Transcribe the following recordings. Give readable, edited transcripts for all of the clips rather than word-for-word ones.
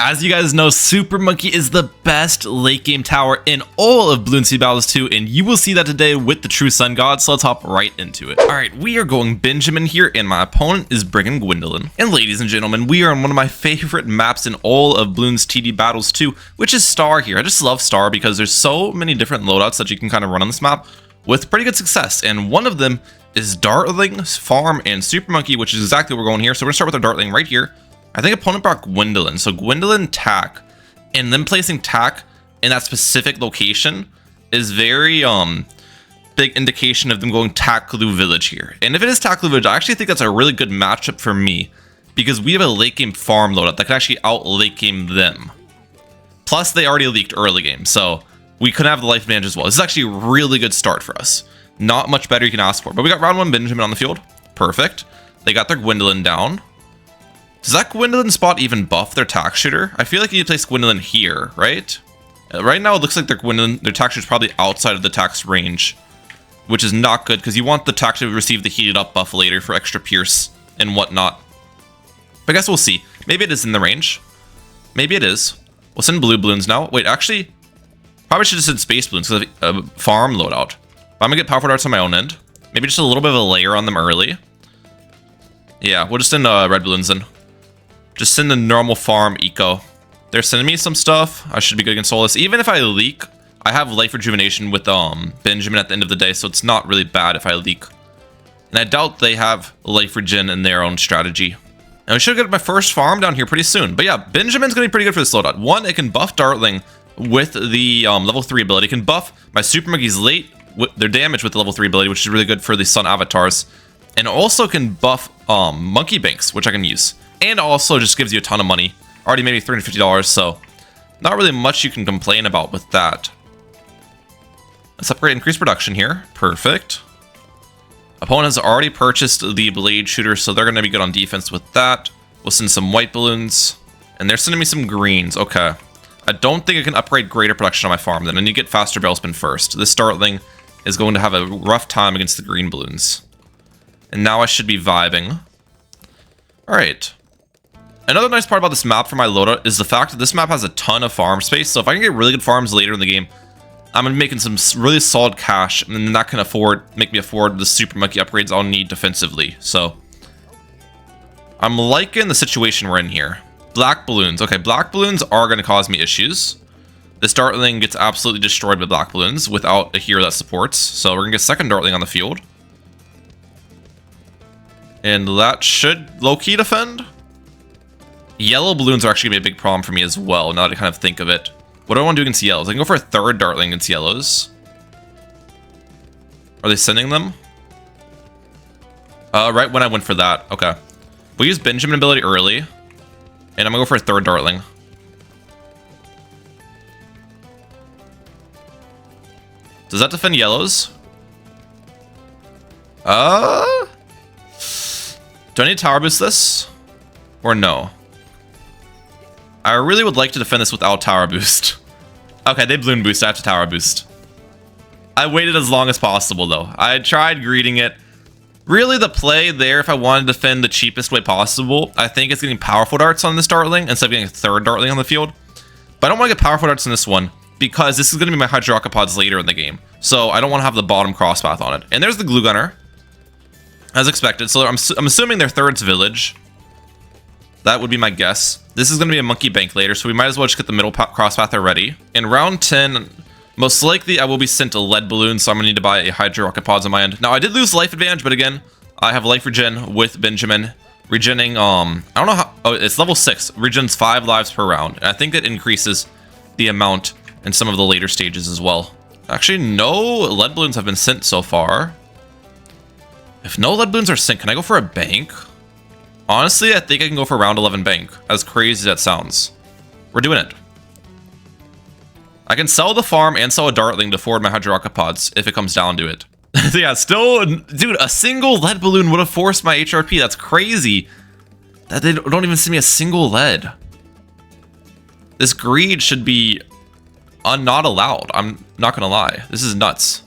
as you guys know, Super Monkey is the best late game tower in all of Bloons TD Battles 2, and you will see that today with the True Sun God, so let's hop right into it. Alright, we are going Benjamin here, and my opponent is bringing Gwendolyn. And ladies and gentlemen, we are on one of my favorite maps in all of Bloons TD Battles 2, which is Star here. I just love Star because there's so many different loadouts that you can kind of run on this map with pretty good success, and one of them is Dartling, Farm, and Super Monkey, which is exactly what we're going here. So we're gonna start with our Dartling right here. I think opponent brought Gwendolyn. So Gwendolyn tack, and then placing tack in that specific location is very big indication of them going Tacklu Village here. And if it is Tacklu Village, I actually think that's a really good matchup for me because we have a late game farm loadout that could actually out late game them. Plus they already leaked early game, so we could have the life advantage as well. This is actually a really good start for us. Not much better you can ask for. But we got round 1 Benjamin on the field. Perfect. They got their Gwendolyn down. Does that Gwendolyn spot even buff their tack shooter? I feel like you place Gwendolyn here, right? Right now it looks like their tack shooter is probably outside of the tack's range, which is not good because you want the tack to receive the heated up buff later for extra pierce and whatnot. But I guess we'll see. Maybe it is in the range. Maybe it is. We'll send blue balloons now. Wait, actually, probably should have sent space balloons because of a farm loadout. But I'm gonna get powerful darts on my own end. Maybe just a little bit of a layer on them early. Yeah, we'll just send red balloons in. Just send the normal farm eco. They're sending me some stuff. I should be good against Solus. Even if I leak, I have life rejuvenation with Benjamin at the end of the day, so it's not really bad if I leak. And I doubt they have life regen in their own strategy. And we should get my first farm down here pretty soon. But yeah, Benjamin's gonna be pretty good for this loadout. One, it can buff Dartling with the level 3 ability. It can buff my Super Monkeys late with their damage with the level 3 ability, which is really good for the Sun avatars. And also can buff Monkey Banks, which I can use. And also just gives you a ton of money. Already maybe $350, so not really much you can complain about with that. Let's upgrade increase production here. Perfect. Opponent has already purchased the blade shooter, so they're going to be good on defense with that. We'll send some white balloons. And they're sending me some greens. Okay. I don't think I can upgrade greater production on my farm then. I need to get faster bell spin first. This Startling is going to have a rough time against the green balloons. And now I should be vibing. Alright. Another nice part about this map for my loadout is the fact that this map has a ton of farm space. So if I can get really good farms later in the game, I'm going to be making some really solid cash. And then that can make me afford the Super Monkey upgrades I'll need defensively. So I'm liking the situation we're in here. Black balloons. Okay, black balloons are going to cause me issues. This Dartling gets absolutely destroyed by black balloons without a hero that supports. So we're going to get second Dartling on the field. And that should low-key defend. Yellow balloons are actually going to be a big problem for me as well, now that I kind of think of it. What do I want to do against yellows? I can go for a third Dartling against yellows. Are they sending them? Right when I went for that. Okay. We'll use Benjamin ability early. And I'm going to go for a third Dartling. Does that defend yellows? Do I need to tower boost this? Or no? I really would like to defend this without tower boost. Okay, they balloon boost. I have to tower boost. I waited as long as possible, though. I tried greeting it. Really, the play there, if I wanted to defend the cheapest way possible, I think it's getting powerful darts on this Dartling instead of getting a third Dartling on the field. But I don't want to get powerful darts in this one because this is going to be my Hydrocopods later in the game. So I don't want to have the bottom crosspath on it. And there's the Glue Gunner, as expected. So I'm assuming their third's Village. That would be my guess. This is going to be a Monkey Bank later, so we might as well just get the middle crosspath already. In round 10, most likely I will be sent a lead balloon, so I'm going to need to buy a Hydro Rocket Pods on my end. Now, I did lose life advantage, but again, I have life regen with Benjamin. Regening, I don't know how... Oh, it's level 6. Regens 5 lives per round. And I think that increases the amount in some of the later stages as well. Actually, no lead balloons have been sent so far. If no lead balloons are sent, can I go for a bank? Honestly, I think I can go for round 11 bank. As crazy as that sounds. We're doing it. I can sell the farm and sell a Dartling to forward my Hydrocopods if it comes down to it. Yeah, still, dude, a single lead balloon would have forced my HRP. That's crazy. That they don't even send me a single lead. This greed should be not allowed. I'm not gonna lie. This is nuts.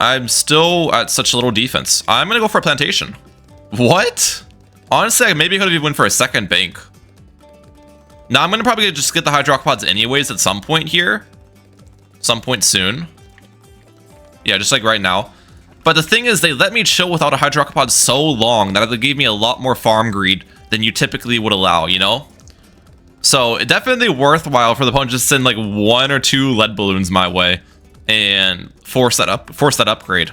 I'm still at such little defense. I'm gonna go for a plantation. What? Honestly, I maybe could have went for a second bank. Now I'm gonna probably just get the hydropods anyways at some point here. Some point soon. Yeah, just like right now. But the thing is, they let me chill without a hydrocopod so long that it gave me a lot more farm greed than you typically would allow, you know? So it definitely worthwhile for the opponent to just send like 1 or 2 lead balloons my way and force that upgrade.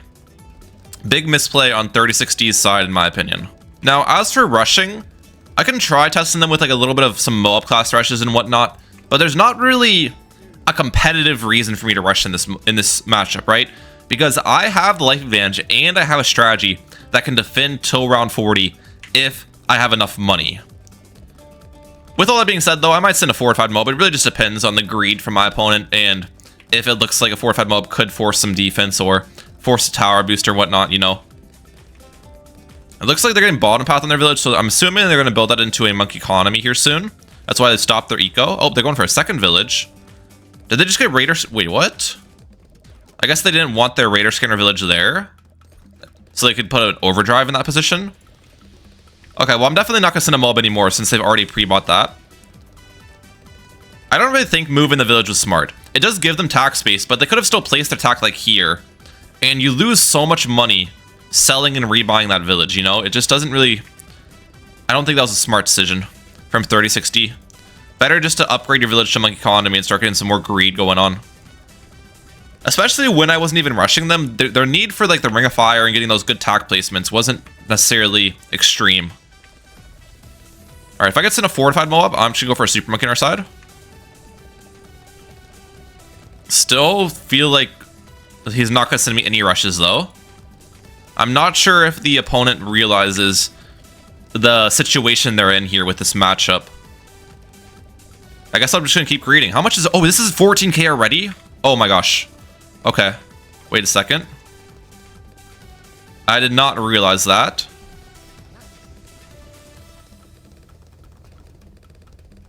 Big misplay on 3060's side in my opinion. Now as for rushing, I can try testing them with like a little bit of some Moab class rushes and whatnot, but there's not really a competitive reason for me to rush in this matchup, right? Because I have the life advantage and I have a strategy that can defend till round 40 if I have enough money. With all that being said though, I might send a fortified mob. It really just depends on the greed from my opponent and if it looks like a fortified mob could force some defense or force a tower boost or whatnot, you know. It looks like they're getting bottom path on their village, so I'm assuming they're going to build that into a monkey economy here soon. That's why they stopped their eco. Oh, they're going for a second village. Did they just get Raider? Wait, what? I guess they didn't want their Raider Scanner village there, so they could put an overdrive in that position. Okay, well, I'm definitely not going to send a mob anymore since they've already pre-bought that. I don't really think moving the village was smart. It does give them tack space, but they could have still placed their tack like here. And you lose so much money selling and rebuying that village, you know? It just doesn't really... I don't think that was a smart decision from 3060. Better just to upgrade your village to monkey economy and start getting some more greed going on. Especially when I wasn't even rushing them, their need for like the Ring of Fire and getting those good tack placements wasn't necessarily extreme. Alright, if I get sent a fortified Moab, I'm just gonna go for a super monkey on our side. Still feel like he's not gonna send me any rushes though. I'm not sure if the opponent realizes the situation they're in here with this matchup. I guess I'm just gonna keep greeting. How much is it? Oh, this is 14k already? Oh my gosh. Okay. Wait a second. I did not realize that.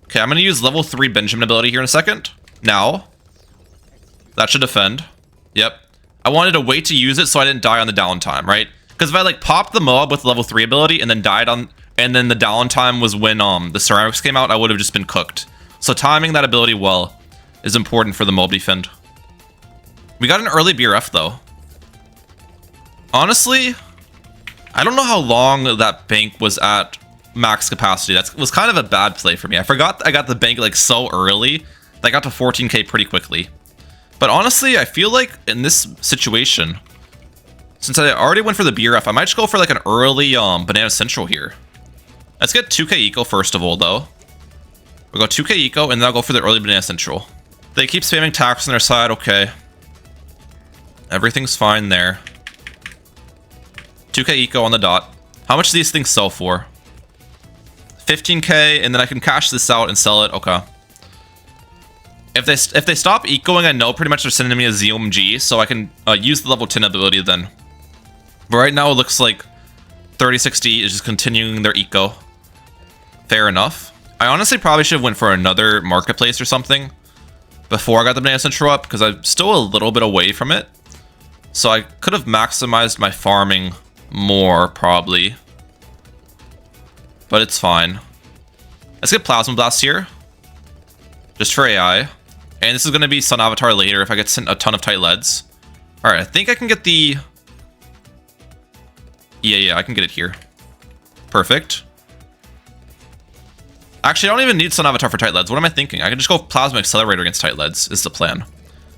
Okay, I'm gonna use level 3 Benjamin ability here in a second. Now. That should defend. Yep. I wanted to wait to use it so I didn't die on the downtime, right? Because if I like popped the Moab with level 3 ability and then died on, and then the downtime was when the ceramics came out, I would have just been cooked. So timing that ability well is important for the Moab defend. We got an early BRF though. Honestly, I don't know how long that bank was at max capacity. That was kind of a bad play for me. I forgot I got the bank like so early that I got to 14k pretty quickly. But honestly, I feel like in this situation, since I already went for the BRF, I might just go for like an early Banana Central here. Let's get 2k eco first of all though. We'll go 2k eco and then I'll go for the early Banana Central. They keep spamming tax on their side, okay. Everything's fine there. 2k eco on the dot. How much do these things sell for? 15k, and then I can cash this out and sell it, okay. If they stop ecoing, I know pretty much they're sending me a ZOMG, so I can use the level 10 ability then. But right now it looks like 3060 is just continuing their eco. Fair enough. I honestly probably should have went for another marketplace or something before I got the Banana Central up, because I'm still a little bit away from it. So I could have maximized my farming more, probably. But it's fine. Let's get Plasma Blast here. Just for AI. And this is going to be Sun Avatar later if I get sent a ton of tight leads. Alright, I think I can get the... Yeah, I can get it here. Perfect. Actually, I don't even need Sun Avatar for tight leads. What am I thinking? I can just go Plasma Accelerator against tight leads, is the plan.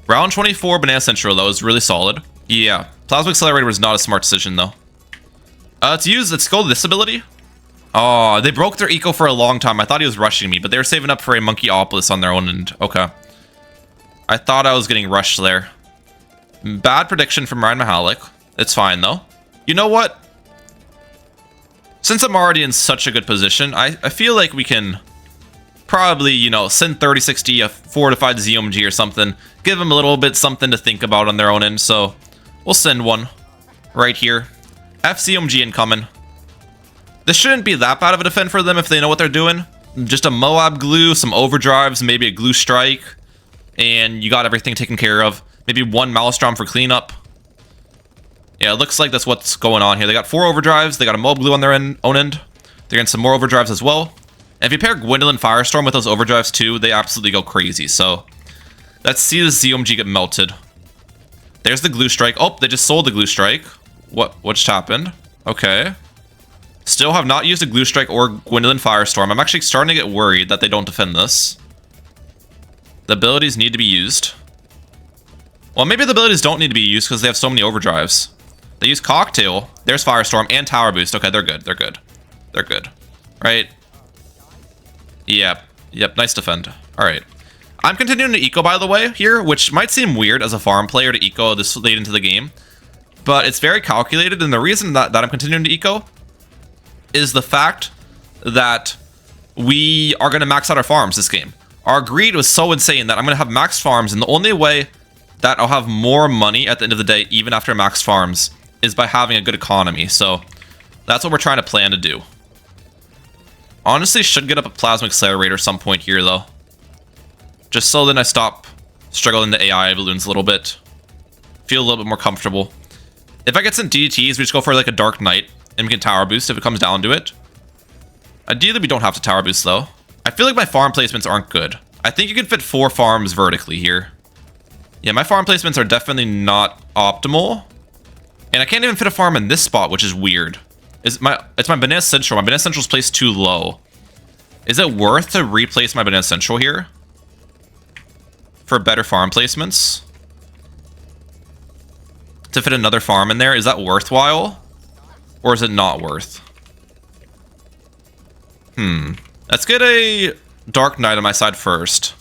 Round 24 Banana Central, though, is really solid. Yeah, Plasma Accelerator was not a smart decision, though. Let's go this ability. Oh, they broke their eco for a long time. I thought he was rushing me, but they were saving up for a Monkeyopolis on their own end. Okay. I thought I was getting rushed there. Bad prediction from Ryan Mehalic. It's fine, though. You know what? Since I'm already in such a good position, I feel like we can probably, you know, send 3060 a fortified ZOMG or something. Give them a little bit something to think about on their own end, so we'll send one right here. FZOMG incoming. This shouldn't be that bad of a defend for them if they know what they're doing. Just a Moab glue, some overdrives, maybe a glue strike, and you got everything taken care of. Maybe one Maelstrom for cleanup. Yeah, it looks like that's what's going on here. They got 4 overdrives, they got a Moab glue on their own end. They're getting some more overdrives as well. And if you pair Gwendolyn Firestorm with those overdrives too, they absolutely go crazy. So let's see the ZOMG get melted. There's the Glue Strike. Oh, they just sold the Glue Strike. What just happened? Okay. Still have not used a Glue Strike or Gwendolyn Firestorm. I'm actually starting to get worried that they don't defend this. The abilities need to be used. Well, maybe the abilities don't need to be used because they have so many overdrives. They use Cocktail. There's Firestorm and Tower Boost. Okay, they're good. They're good. They're good. Right? Yep. Yep, nice defend. Alright. I'm continuing to eco, by the way, here, which might seem weird as a farm player to eco this late into the game. But it's very calculated, and the reason that I'm continuing to eco is the fact that we are going to max out our farms this game. Our greed was so insane that I'm going to have maxed farms, and the only way that I'll have more money at the end of the day, even after maxed farms, is by having a good economy. So that's what we're trying to plan to do. Honestly, should get up a Plasma Accelerator some point here, though. Just so then I stop struggling the AI balloons a little bit. Feel a little bit more comfortable. If I get some DDTs, we just go for like a Dark Knight, and we can Tower Boost if it comes down to it. Ideally, we don't have to Tower Boost, though. I feel like my farm placements aren't good. I think you can fit 4 farms vertically here. Yeah, my farm placements are definitely not optimal. And I can't even fit a farm in this spot, which is weird. It's my Banana Central. My Banana Central's placed too low. Is it worth to replace my Banana Central here? For better farm placements? To fit another farm in there, is that worthwhile? Or is it not worth? Let's get a Dark Knight on my side first.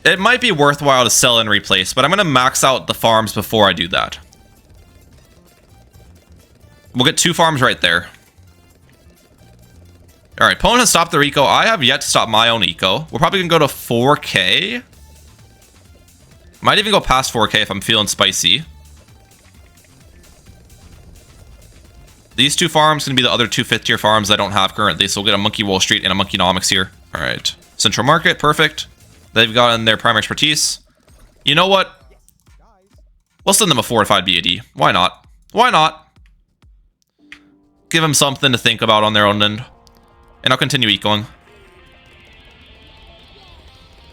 It might be worthwhile to sell and replace, but I'm going to max out the farms before I do that. We'll get 2 farms right there. Alright, opponent has stopped their eco. I have yet to stop my own eco. We're probably going to go to 4K. Might even go past 4K if I'm feeling spicy. These 2 farms going to be the other 2 5th tier farms I don't have currently, so we'll get a Monkey Wall Street and a Monkeynomics here. Alright, Central Market, perfect. They've gotten their primary expertise. You know what? We'll send them a fortified BAD. Why not? Why not? Give them something to think about on their own end. And I'll continue ecoing.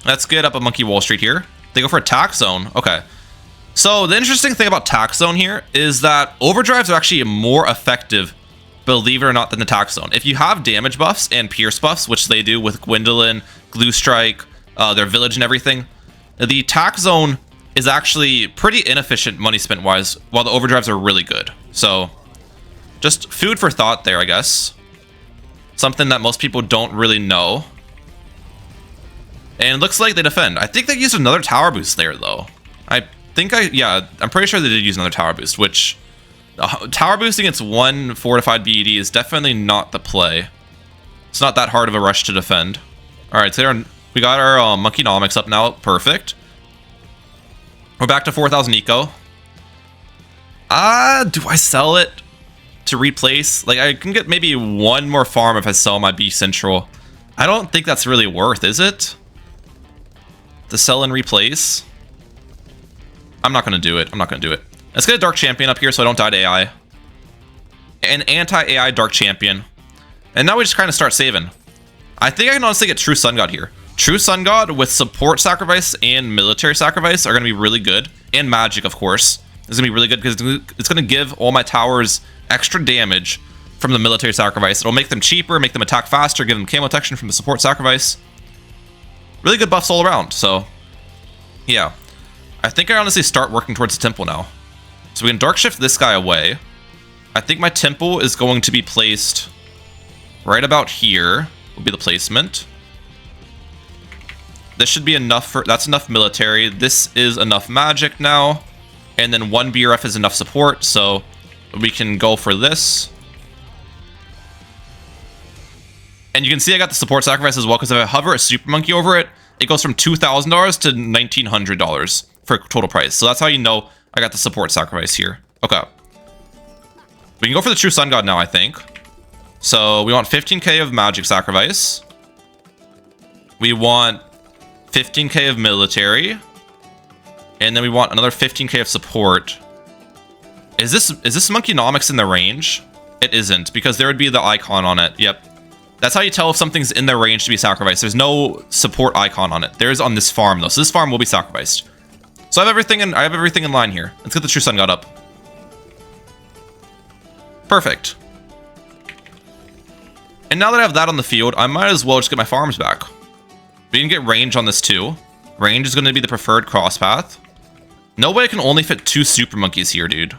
Let's get up a Monkey Wall Street here. They go for a Tax Zone. Okay. So the interesting thing about Tax Zone here is that overdrives are actually more effective, believe it or not, than the Tax Zone. If you have damage buffs and pierce buffs, which they do with Gwendolyn, Glue Strike, their village and everything, the Tax Zone is actually pretty inefficient money spent wise, while the overdrives are really good. So just food for thought there, I guess. Something that most people don't really know. And it looks like they defend. I think they used another tower boost there, though. Yeah, I'm pretty sure they did use another tower boost, which tower boost against 1 fortified BED is definitely not the play. It's not that hard of a rush to defend. Alright, so we got our Monkeynomics up now. Perfect. We're back to 4,000 eco. Do I sell it to replace? Like, I can get maybe 1 more farm if I sell my B Central. I don't think that's really worth, is it? To sell and replace? I'm not going to do it. I'm not going to do it. Let's get a Dark Champion up here so I don't die to AI. An anti-AI Dark Champion. And now we just kind of start saving. I think I can honestly get True Sun God here. True Sun God with support sacrifice and military sacrifice are going to be really good. And magic, of course. It's going to be really good because it's going to give all my towers extra damage from the military sacrifice. It'll make them cheaper, make them attack faster, give them camo protection from the support sacrifice. Really good buffs all around, so yeah. I think I honestly start working towards the temple now. So we can dark shift this guy away. I think my temple is going to be placed right about here, will be the placement. This should be enough for, that's enough military. This is enough magic now. And then 1 BRF is enough support, so we can go for this. And you can see I got the support sacrifice as well, because if I hover a Super Monkey over it, it goes from $2,000 to $1,900 for total price. So that's how you know I got the support sacrifice here. Okay. We can go for the True Sun God now, I think. So we want 15k of magic sacrifice. We want 15k of military. And then we want another 15k of support. Is this Monkeynomics in the range? It isn't, because there would be the icon on it. Yep. That's how you tell if something's in their range to be sacrificed. There's no support icon on it. There's on this farm though. So this farm will be sacrificed. So I have everything in line here. Let's get the True Sun God up. Perfect. And now that I have that on the field, I might as well just get my farms back. We can get range on this too. Range is going to be the preferred cross path. No way I can only fit 2 super monkeys here, dude.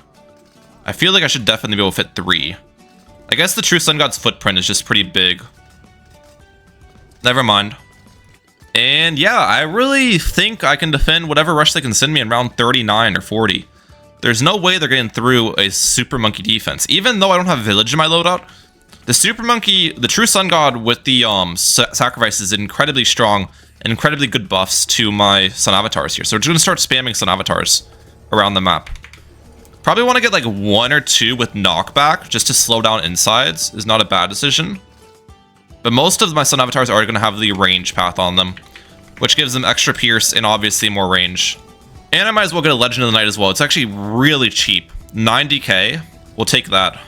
I feel like I should definitely be able to fit 3. I guess the True Sun God's footprint is just pretty big. Never mind. And yeah, I really think I can defend whatever rush they can send me in round 39 or 40. There's no way they're getting through a super monkey defense. Even though I don't have village in my loadout, the super monkey, the True Sun God with the sacrifice is incredibly strong and incredibly good buffs to my Sun Avatars here. So we're just going to start spamming Sun Avatars around the map. Probably want to get like 1 or 2 with knockback just to slow down insides is not a bad decision. But most of my Sun Avatars are going to have the range path on them, which gives them extra pierce and obviously more range. And I might as well get a Legend of the Night as well. It's actually really cheap. 90k. We'll take that.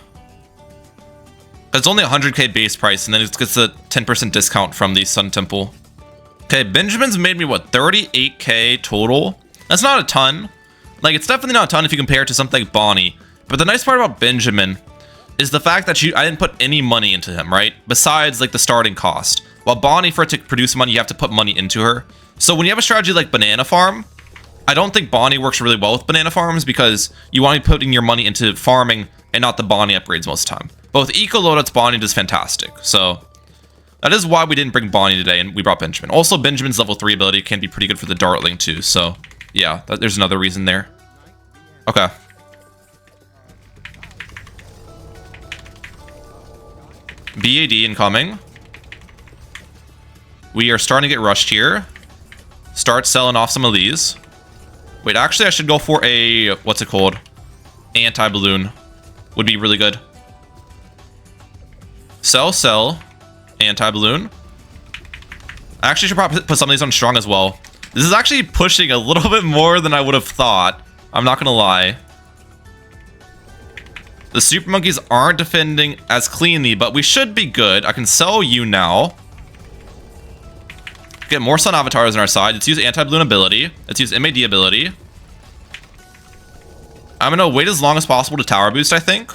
It's only 100k base price, and then it gets a 10% discount from the Sun Temple. Okay, Benjamin's made me, what, 38k total? That's not a ton. Like, it's definitely not a ton if you compare it to something like Bonnie. But the nice part about Benjamin is the fact that I didn't put any money into him, right? Besides, like, the starting cost. While Bonnie, for it to produce money, you have to put money into her. So when you have a strategy like Banana Farm, I don't think Bonnie works really well with Banana Farms because you want to be putting your money into farming and not the Bonnie upgrades most of the time. But with Eco Loadouts, Bonnie does fantastic. So that is why we didn't bring Bonnie today and we brought Benjamin. Also, Benjamin's level 3 ability can be pretty good for the Dartling too. So yeah, there's another reason there. Okay. BAD incoming. We are starting to get rushed here. Start selling off some of these. Wait, actually I should go for a, what's it called? Anti-balloon. Would be really good. Sell. Anti-balloon. I actually should probably put some of these on strong as well. This is actually pushing a little bit more than I would have thought. I'm not gonna lie. The super monkeys aren't defending as cleanly, but we should be good. I can sell you now. Get more Sun Avatars on our side. Let's use anti-balloon ability. Let's use MAD ability. I'm gonna wait as long as possible to tower boost, I think.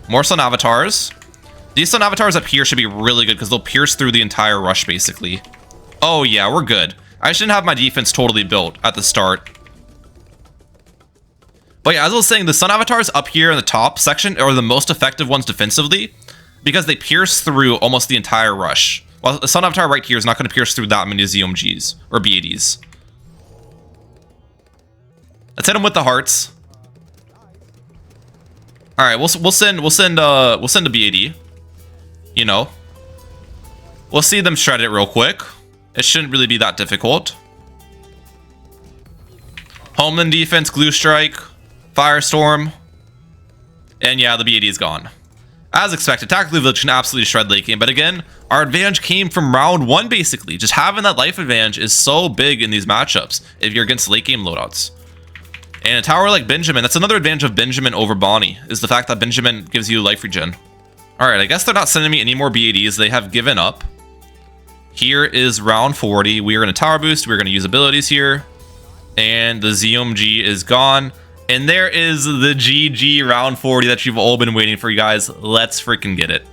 More Sun Avatars. These Sun Avatars up here should be really good because they'll pierce through the entire rush, basically. Oh yeah, we're good. I shouldn't have my defense totally built at the start. But yeah, as I was saying, the Sun Avatars up here in the top section are the most effective ones defensively because they pierce through almost the entire rush. While the Sun Avatar right here is not going to pierce through that many ZOMGs or BADs. Let's hit him with the hearts. All right, we'll send a BAD. You know, we'll see them shred it real quick. It shouldn't really be that difficult. Homeland defense, glue strike, firestorm, and yeah, the BAD is gone. As expected, Tactical Village can absolutely shred late game, but again, our advantage came from round 1 basically. Just having that life advantage is so big in these matchups if you're against late game loadouts. And a tower like Benjamin, that's another advantage of Benjamin over Bonnie, is the fact that Benjamin gives you life regen. Alright, I guess they're not sending me any more BADs, they have given up. Here is round 40, we are going to tower boost, we're going to use abilities here. And the ZOMG is gone. And there is the GG round 40 that you've all been waiting for, you guys. Let's freaking get it.